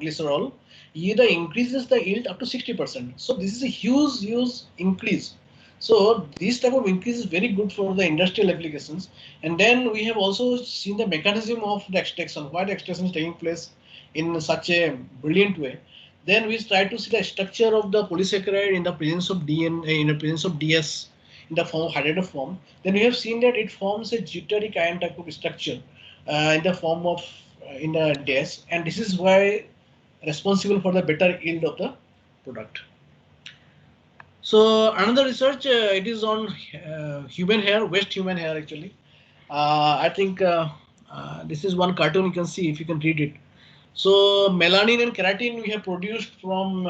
glycerol, either increases the yield up to 60%. So this is a huge increase. So this type of increase is very good for the industrial applications. And then we have also seen the mechanism of the extraction, why the extraction is taking place in such a brilliant way. Then we try to see the structure of the polysaccharide in the presence of DNA, in the presence of DS in the form of hydrated form. Then we have seen that it forms a deuteric ion type of structure in the form of in the DS, and this is why responsible for the better yield of the product. So another research, it is on human hair, waste human hair actually. I think this is one cartoon you can see if you can read it. So melanin and keratin we have produced from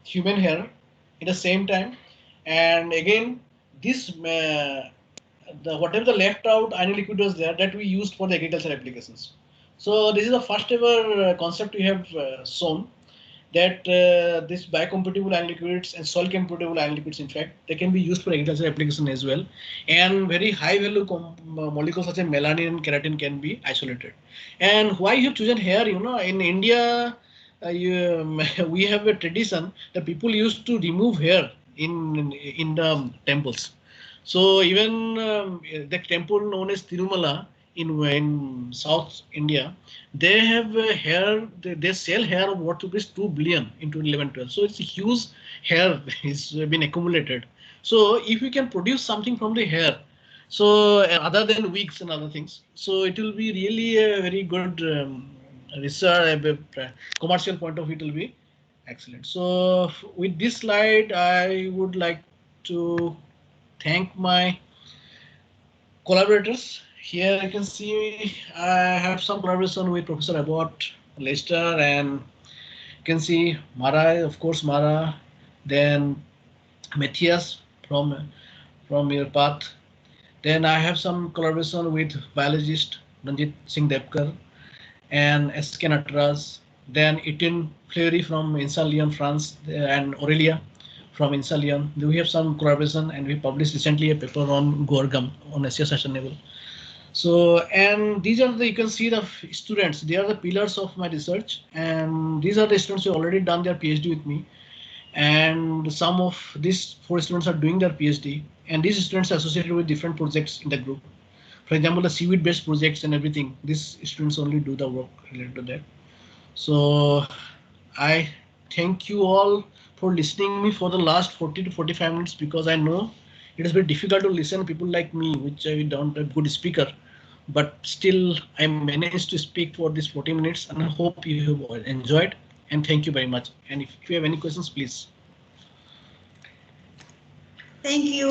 human hair at the same time, and again this whatever the left out iron liquid was there that we used for the agricultural applications. So this is the first ever concept we have shown that this biocompatible iron liquids and soil compatible iron liquids, in fact, they can be used for agricultural application as well. And very high value molecules such as melanin and keratin can be isolated. And why you have chosen hair? You know, in India, we have a tradition that people used to remove hair in the temples. So even the temple known as Tirumala in South India, they have hair. They sell hair of what is 2 billion in 2011-12. So it's a huge hair is been accumulated. So if we can produce something from the hair, So other than weeks and other things, so it will be really a very good research, commercial point of view. It will be excellent. So with this slide, I would like to thank my collaborators. Here you can see I have some collaboration with Professor Abbott, Lester, and you can see Mara, of course, Mara, then Matthias from your path. Then I have some collaboration with biologist Ranjit Singh Debkar and S.K. Natras. Then Etienne Fleury from INSA Lyon, France, and Aurelia from INSA Lyon. We have some collaboration, and we published recently a paper on Gorgum on Asia Sustainable. So, and these are the, you can see the students, they are the pillars of my research, and these are the students who already done their PhD with me. And some of these 4 students are doing their PhD, and these students are associated with different projects in the group. For example, the seaweed based projects and everything, these students only do the work related to that. So I thank you all for listening me for the last 40 to 45 minutes, because I know it is very difficult to listen people like me, which I don't a good speaker, but still I managed to speak for this 40 minutes, and I hope you have enjoyed, and thank you very much. And if you have any questions, please. Thank you.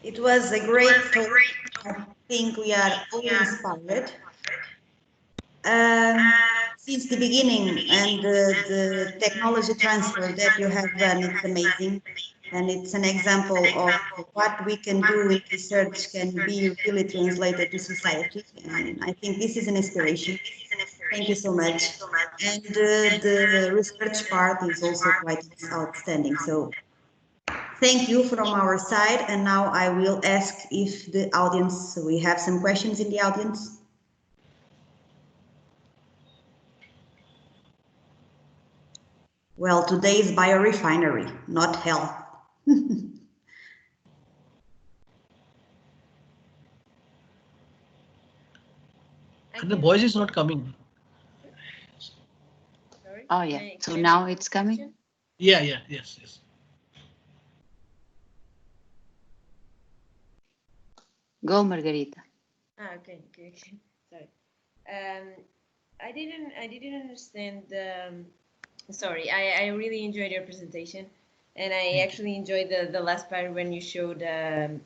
It was a great talk. I think we are all inspired. Since the beginning, and the technology transfer that you have done, it's amazing. And it's an example of what we can do in research can be really translated to society. And I think this is an inspiration. Thank you so much. And the research part is also quite outstanding. So thank you from our side. And now I will ask if the audience, we have some questions in the audience. Well, today is biorefinery, not hell. And The voice is not coming. Sorry? Oh yeah, so now it's coming? Yeah, yes. Go, Margarita. Okay. Sorry. I didn't understand. Sorry, I really enjoyed your presentation, and I actually enjoyed the last part when you showed the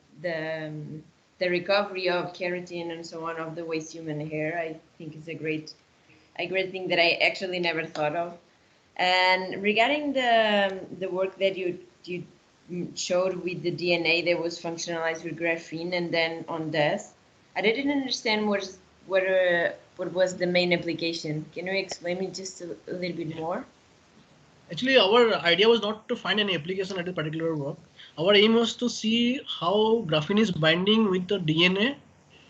recovery of keratin and so on of the waste human hair. I think it's a great thing that I actually never thought of. And regarding the work that you showed with the DNA that was functionalized with graphene and then on DES, I didn't understand what was the main application. Can you explain me just a little bit more? Actually, our idea was not to find any application at this particular work. Our aim was to see how graphene is binding with the DNA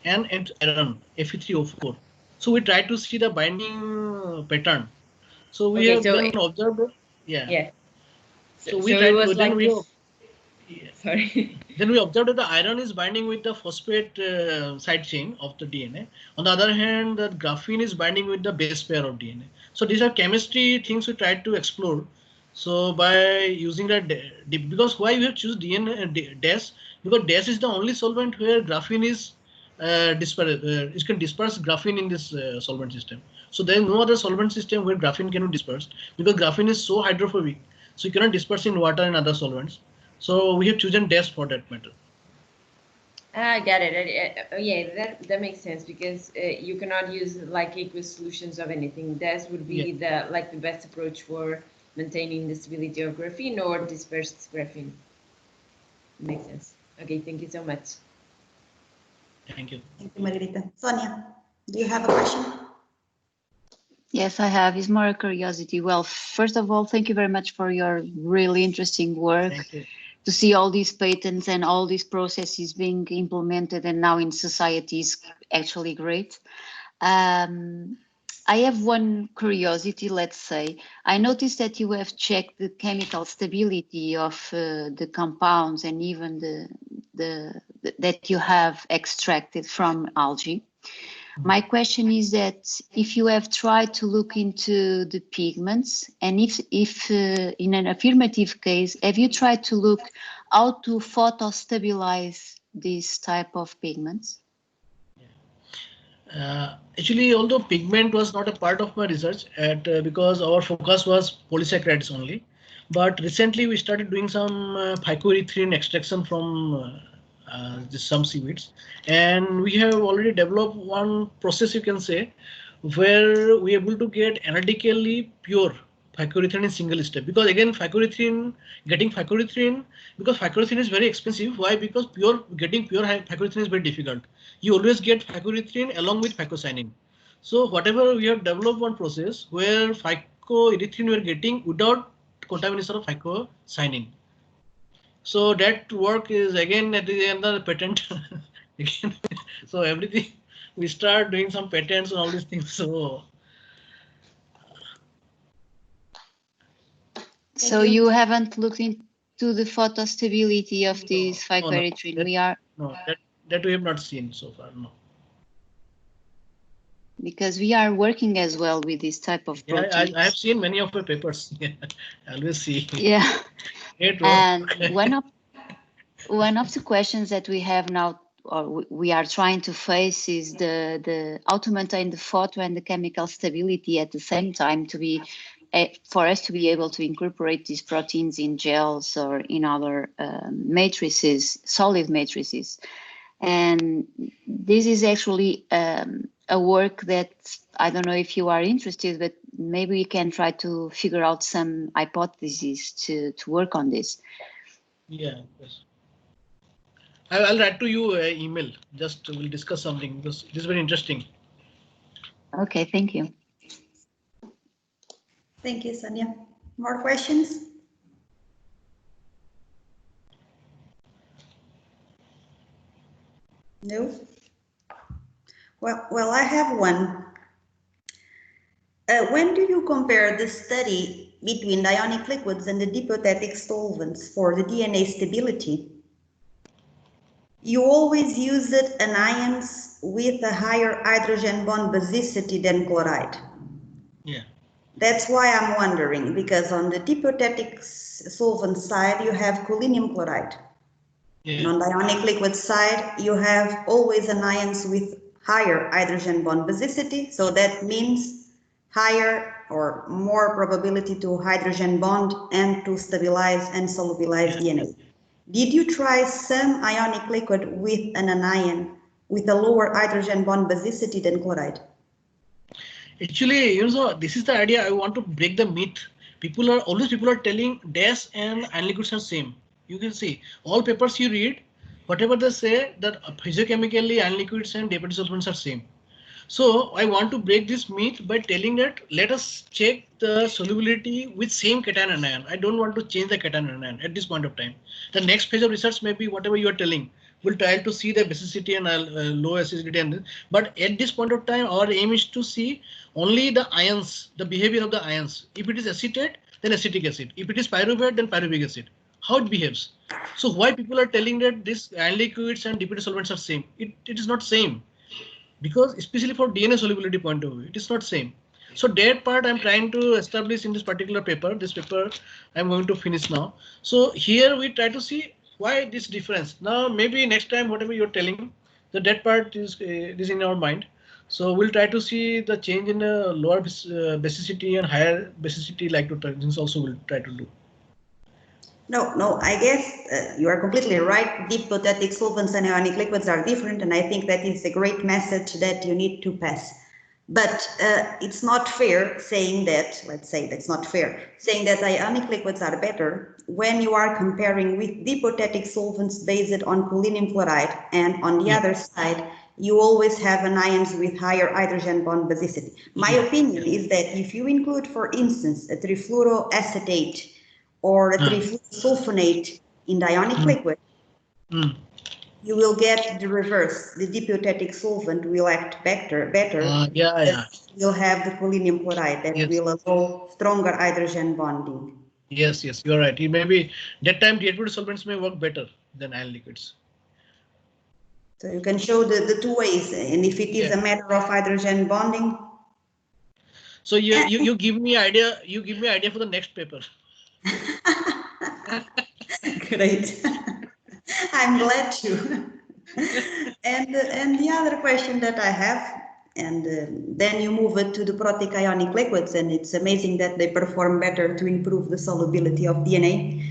and iron, Fe3O4. So we tried to see the binding pattern. So we have then observed. Yeah. So we tried to then we. Sorry. Then we observed that the iron is binding with the phosphate side chain of the DNA. On the other hand, the graphene is binding with the base pair of DNA. So these are chemistry things we tried to explore. So by using that, because why we have choose DNA DES, because DES is the only solvent where graphene is it can disperse graphene in this solvent system. So there is no other solvent system where graphene cannot disperse, because graphene is so hydrophobic, so you cannot disperse in water and other solvents. So we have chosen DES for that matter. I got it. Yeah, that makes sense, because you cannot use like aqueous solutions of anything. DES would be the best approach for maintaining the stability of graphene or dispersed graphene. Makes sense. Okay, thank you so much. Thank you. Thank you, Margarita. Sonia, do you have a question? Yes, I have. It's more a curiosity. Well, first of all, thank you very much for your really interesting work. Thank you. To see all these patents and all these processes being implemented and now in society is actually great. I have one curiosity, let's say. I noticed that you have checked the chemical stability of the compounds and even that you have extracted from algae. My question is that if you have tried to look into the pigments, and if in an affirmative case, have you tried to look how to photostabilize these type of pigments? Actually, although pigment was not a part of my research because our focus was polysaccharides only, but recently we started doing some phycoerythrin extraction from some seaweeds, and we have already developed one process, you can say, where we are able to get analytically pure phycoerythrin in single step. Because again, getting phycoerythrin, because phycoerythrin is very expensive. Why? Because getting pure phycoerythrin is very difficult. You always get phycoerythrin along with phycocyanin. So whatever we have developed one process where phycoerythrin we are getting without contamination of phycocyanin. So that work is again at the end of the patent. Again, so everything we start doing some patents and all these things. So you haven't looked into the photostability of this No, phycoerythrin. that we have not seen so far. No. Because we are working as well with this type of Yeah, proteins. I have seen many of the papers. Yeah, I always see. Yeah. Great work. And one of the questions that we have now, or we are trying to face, is the how to maintain the photo and the chemical stability at the same time to be for us to be able to incorporate these proteins in gels or in other matrices, solid matrices. And this is actually a work that I don't know if you are interested, but maybe we can try to figure out some hypotheses to work on this. Yeah, yes. I'll write to you email. Just we'll discuss something because this is very interesting. Okay, thank you. Thank you, Sonia. More questions? No? Well, I have one. When do you compare the study between the ionic liquids and the dipothetic solvents for the DNA stability? You always used anions with a higher hydrogen bond basicity than chloride. Yeah. That's why I'm wondering, because on the dipothetic solvent side, you have collinium chloride. Yeah. And on the ionic liquid side, you have always anions with higher hydrogen bond basicity. So that means higher or more probability to hydrogen bond and to stabilize and solubilize DNA. Did you try some ionic liquid with an anion with a lower hydrogen bond basicity than chloride? Actually, this is the idea. I want to break the myth. People are telling DAS and ion liquids are same. You can see all papers you read, whatever they say that physiochemically ion liquids and diabetic solvents are same. So I want to break this myth by telling that let us check the solubility with same cation and anion. I don't want to change the cation and anion at this point of time. The next phase of research may be whatever you are telling. We'll try to see the basicity and low acidity and this. But at this point of time, our aim is to see only the ions, the behavior of the ions. If it is acetate, then acetic acid. If it is pyruvate, then pyruvic acid. How it behaves. So why people are telling that this ion liquids and diabetic solvents are same? It is not same. Because especially for DNA solubility point of view, it is not same. So that part I'm trying to establish in this particular paper. This paper I'm going to finish now. So here we try to see why this difference. Now maybe next time whatever you're telling, that part is in our mind. So we'll try to see the change in the lower basicity and higher basicity like to things also we'll try to do. No, I guess you are completely right. Dipothetic solvents and ionic liquids are different, and I think that is a great message that you need to pass. But it's not fair saying that, let's say that's not fair, saying that ionic liquids are better when you are comparing with dipothetic solvents based on collinium chloride, and on the other side, you always have anions with higher hydrogen bond basicity. My opinion is that if you include, for instance, a trifluoroacetate or a trifluorosulfonate in the ionic liquid, you will get the reverse. The dipothetic solvent will act better. You'll have the collinium chloride that will allow stronger hydrogen bonding. Yes, you're right. It may be that time diabetic solvents may work better than ion liquids. So you can show the two ways, and if it is a matter of hydrogen bonding. So you give me idea. You give me idea for the next paper. Great. I'm glad to. And the other question that I have, and then you move it to the protic-ionic liquids, and it's amazing that they perform better to improve the solubility of DNA.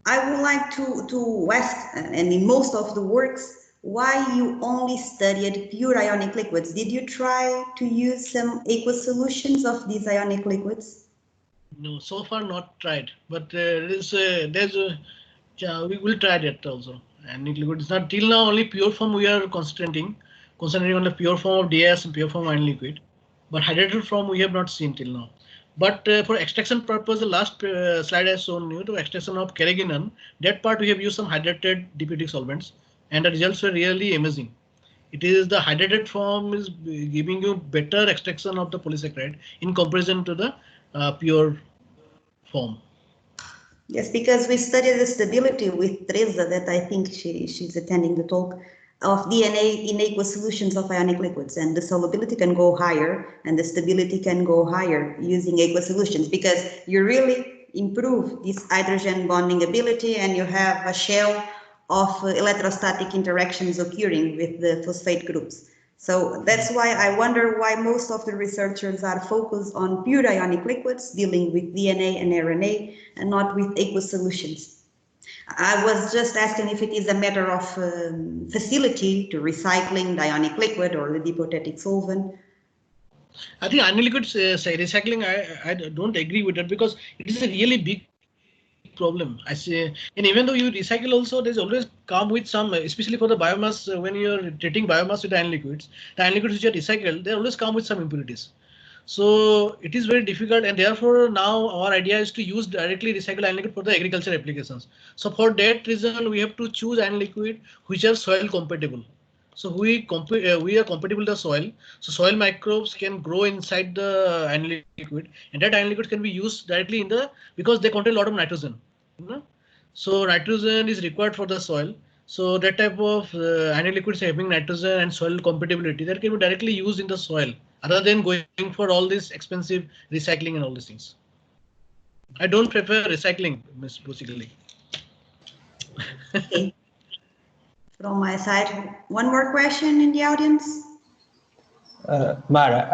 I would like to ask, and in most of the works, why you only studied pure ionic liquids? Did you try to use some aqueous solutions of these ionic liquids? No, so far not tried, but we will try that also. And liquid is not till now only pure form we are concentrating on the pure form of DS and pure form ion liquid, but hydrated form we have not seen till now. But for extraction purpose, the last slide I shown you to extraction of carrageenan, that part we have used some hydrated DPT solvents, and the results were really amazing. It is the hydrated form is giving you better extraction of the polysaccharide in comparison to the pure form. Yes, because we studied the stability with Teresa, that I think she's attending the talk, of DNA in aqueous solutions of ionic liquids, and the solubility can go higher and the stability can go higher using aqueous solutions, because you really improve this hydrogen bonding ability and you have a shell of electrostatic interactions occurring with the phosphate groups. So that's why I wonder why most of the researchers are focused on pure ionic liquids dealing with DNA and RNA and not with aqueous solutions. I was just asking if it is a matter of facility to recycling the ionic liquid or the hypothetic solvent. I think ionic liquids recycling, I don't agree with that, because it is a really big problem. I say, and even though you recycle also, there's always come with some, especially for the biomass, when you're treating biomass with ion liquids, the ion liquids which are recycled, they always come with some impurities. So it is very difficult, and therefore now our idea is to use directly recycled ion liquid for the agriculture applications. So for that reason, we have to choose ion liquid which are soil compatible. So we are compatible with the soil. So soil microbes can grow inside the ion liquid, and that ion liquid can be used directly in the, because they contain a lot of nitrogen. You know? So nitrogen is required for the soil. So that type of ion liquids having nitrogen and soil compatibility, that can be directly used in the soil, other than going for all this expensive recycling and all these things. I don't prefer recycling, basically. Okay. From my side, one more question in the audience. Mara,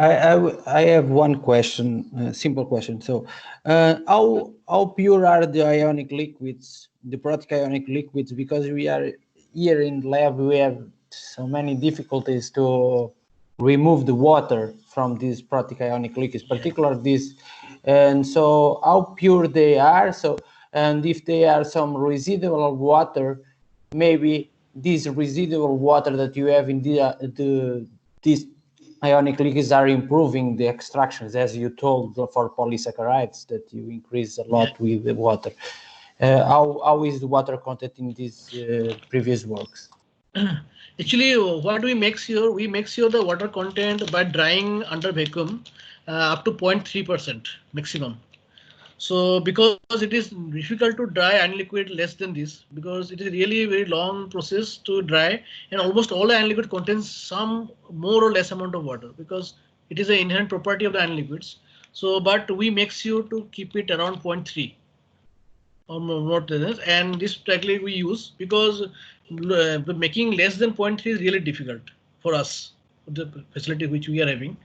I have one question, simple question. So, how pure are the ionic liquids, the protic ionic liquids? Because we are here in the lab, we have so many difficulties to remove the water from these protic ionic liquids, particularly this. And so, how pure they are? So, and if they are some residual water, maybe this residual water that you have in these ionic liquids are improving the extractions, as you told for polysaccharides, that you increase a lot with the water. How is the water content in these previous works? Actually, what we make sure, the water content by drying under vacuum up to 0.3% maximum. So because it is difficult to dry ion liquid less than this, because it is really a very long process to dry, and almost all ion liquid contains some more or less amount of water, because it is an inherent property of the ion liquids. So, but we make sure to keep it around 0.3 or not less, and this technique we use because making less than 0.3 is really difficult for us, the facility which we are having.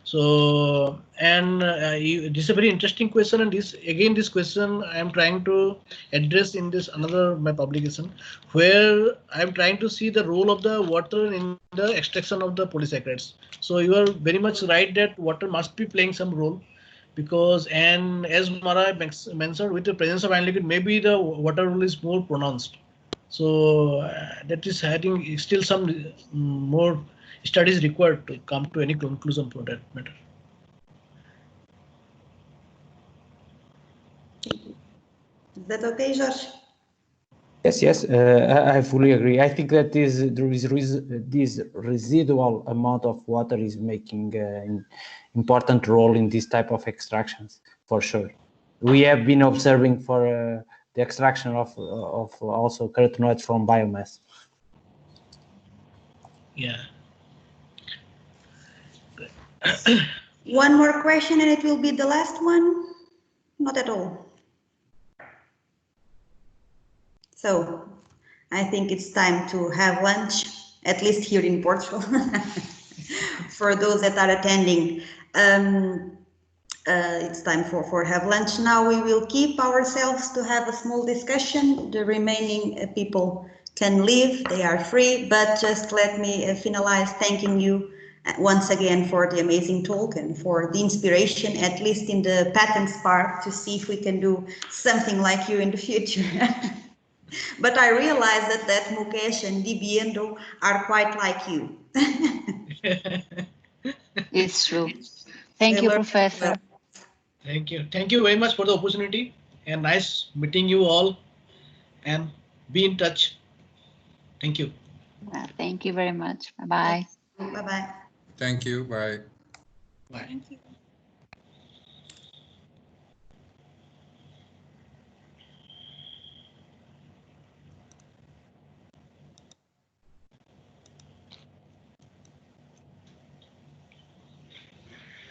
So, and this is a very interesting question, and this question I am trying to address in this another my publication, where I am trying to see the role of the water in the extraction of the polysaccharides. So you are very much right that water must be playing some role, because, and as Mara mentioned, with the presence of ion liquid, maybe the water role is more pronounced. So that is, I think, still some more studies required to come to any conclusion for that matter. Is that okay, George? Yes, I fully agree. I think that this residual amount of water is making an important role in this type of extractions, for sure. We have been observing for the extraction of also carotenoids from biomass. Yeah. One more question and it will be the last one. Not at all. So I think it's time to have lunch, at least here in Portugal, for those that are attending. It's time for have lunch now. We will keep ourselves to have a small discussion. The remaining people can leave, they are free, but just let me finalize thanking you once again for the amazing talk and for the inspiration, at least in the patents part, to see if we can do something like you in the future. But I realize that Mukesh and Dibiendo are quite like you. It's true. Thank They you, learn Professor. well. Thank you. Thank you very much for the opportunity and nice meeting you all, and be in touch. Thank you. Thank you very much. Bye-bye. Bye-bye. Thank you. Bye. Bye. Thank you.